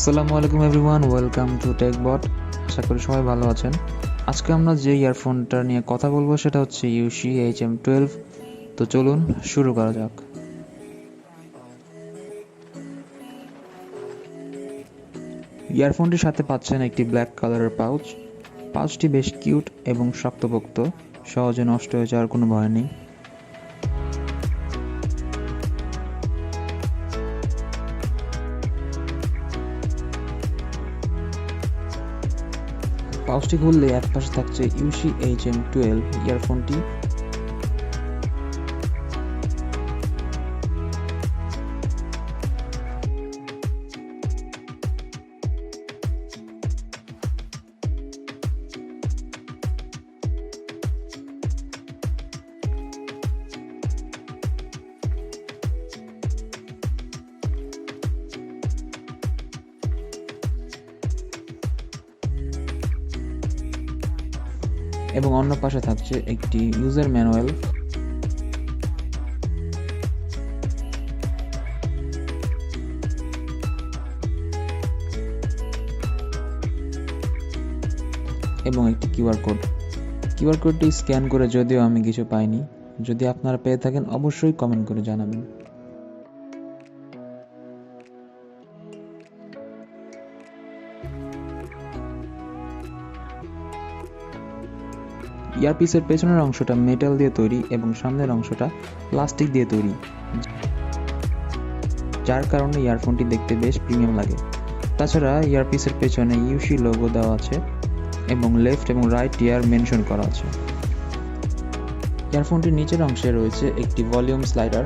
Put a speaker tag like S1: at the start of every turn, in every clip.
S1: আসসালামু আলাইকুম everyone, welcome to টেকবট। আশা করি সবাই ভালো আছেন। আজকে আমরা যে ইয়ারফোনটা নিয়ে কথা বলবো সেটা হচ্ছে UiiSii HM12। তো চলুন শুরু করা যাক। ইয়ারফোনটির সাথে পাচ্ছেন একটি ব্ল্যাক কালারের পাউচটি বেশ কিউট এবং শক্তপোক্ত, সহজে নষ্ট হয়ে যাওয়ার কোনো ভয় নেই। পাউচটি খুললে এক পাশে থাকছে UiiSii HM12 ইয়ারফোনটি, এবং অন্য পাশে থাকছে একটি ইউজার ম্যানুয়াল। এবং একটি কিউআর কোডটি স্ক্যান করে যদিও আমি কিছু পাইনি। যদি আপনারা পেয়ে থাকেন অবশ্যই কমেন্ট করে জানাবেন। ইয়ারপিসের পেছনের অংশটা মেটাল দিয়ে তৈরি এবং সামনের অংশটা প্লাস্টিক দিয়ে তৈরি, যার কারণে ইয়ারফোনটি দেখতে বেশ প্রিমিয়াম লাগে। তাছাড়া ইয়ারপিসের পেছনে UiiSii লোগো দেওয়া আছে এবং লেফট এবং রাইট ইয়ার মেনশন করা আছে। ইয়ারফোনটির নিচের অংশে রয়েছে একটি ভলিউম স্লাইডার,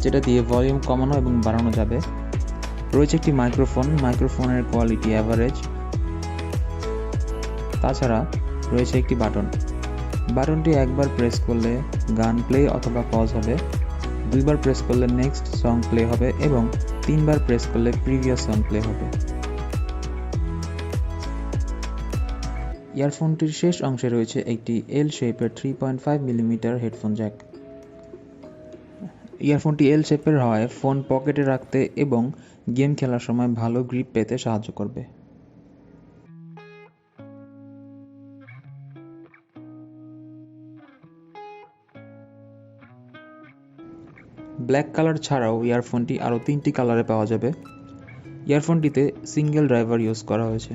S1: যেটা দিয়ে ভলিউম কমানো এবং বাড়ানো যাবে। রয়েছে একটি মাইক্রোফোনের কোয়ালিটি অ্যাভারেজ। তাছাড়া রয়েছে একটি বাটনটি একবার প্রেস করলে গান প্লে অথবা পজ হবে, দুইবার প্রেস করলে নেক্সট সং প্লে হবে এবং তিনবার প্রেস করলে প্রিভিয়াস সং প্লে হবে। ইয়ারফোনটির শেষ অংশে রয়েছে একটি এল শেপের 3.5 মিলিমিটার হেডফোন জ্যাক। ইয়ারফোনটি এল শেপের হওয়ায় ফোন পকেটে রাখতে এবং গেম খেলার সময় ভালো গ্রিপ পেতে সাহায্য করবে। ব্ল্যাক কালার ছাড়াও ইয়ারফোনটি আরও 3টি কালারে পাওয়া যাবে। ইয়ারফোনটিতে সিঙ্গেল ড্রাইভার ইউজ করা হয়েছে।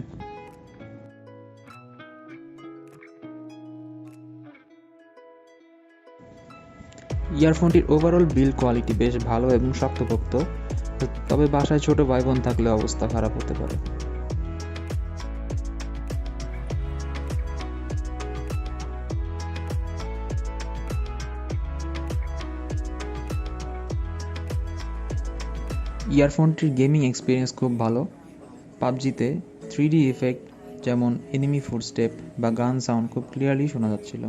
S1: ইয়ারফোনটির ওভারঅল বিল্ড কোয়ালিটি বেশ ভালো এবং শক্তপোক্ত, তবে বাসায় ছোট ভাই বোন থাকলে অবস্থা খারাপ হতে পারে। ইয়ারফোনটির গেমিং এক্সপিরিয়েন্স খুব ভালো। পাবজিতে 3D ইফেক্ট যেমন এনিমি ফুটস্টেপ বা গান সাউন্ড খুব ক্লিয়ারলি শোনা যাচ্ছিল।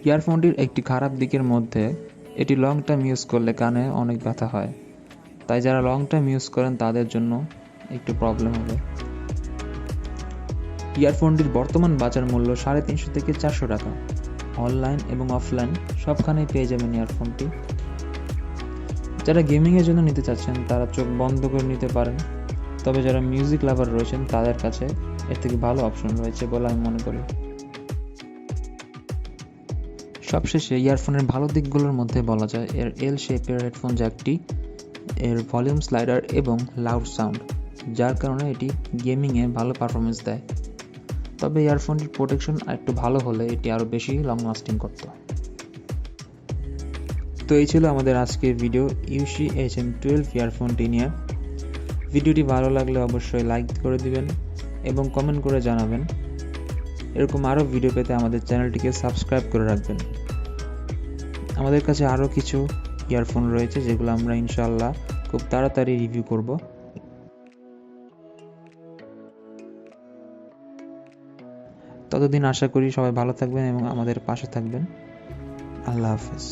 S1: ইয়ারফোনটির একটি খারাপ দিকের মধ্যে এটি লং টাইম ইউজ করলে কানে অনেক ব্যথা হয়, তাই যারা লং টাইম ইউজ করেন তাদের জন্য একটু প্রবলেম হবে। ইয়ারফোনটির বর্তমান বাজার মূল্য 350 থেকে 400 টাকা। অনলাইন এবং অফলাইন সবখানেই পেয়ে যাবেন ইয়ারফোনটি। যারা গেমিংয়ের জন্য নিতে চাচ্ছেন তারা চোখ বন্ধ করে নিতে পারেন, তবে যারা মিউজিক লাভার রয়েছেন তাদের কাছে এর থেকে ভালো অপশন রয়েছে বলে আমি মনে করি। সবশেষে ইয়ারফোনের ভালো দিকগুলোর মধ্যে বলা যায় এর এল শেপের হেডফোন জ্যাকটি, এর ভলিউম স্লাইডার এবং লাউড সাউন্ড, যার কারণে এটি গেমিংয়ে ভালো পারফরমেন্স দেয়। তবে ইয়ারফোনটির প্রোটেকশন একটু ভালো হলে এটি আরও বেশি লং লাস্টিং করত। তো এই ছিল আমাদের আজকের ভিডিও UiiSii HM12 ইয়ারফোনটি নিয়ে। ভিডিওটি ভালো লাগলে অবশ্যই লাইক করে দিবেন এবং কমেন্ট করে জানাবেন। এরকম আরও ভিডিও পেতে আমাদের চ্যানেলটিকে সাবস্ক্রাইব করে রাখবেন। আমাদের কাছে আরও কিছু ইয়ারফোন রয়েছে যেগুলো আমরা ইনশাআল্লাহ খুব তাড়াতাড়ি রিভিউ করব। ততদিন আশা করি সবাই ভালো থাকবেন এবং আমাদের পাশে থাকবেন। আল্লাহ হাফেজ।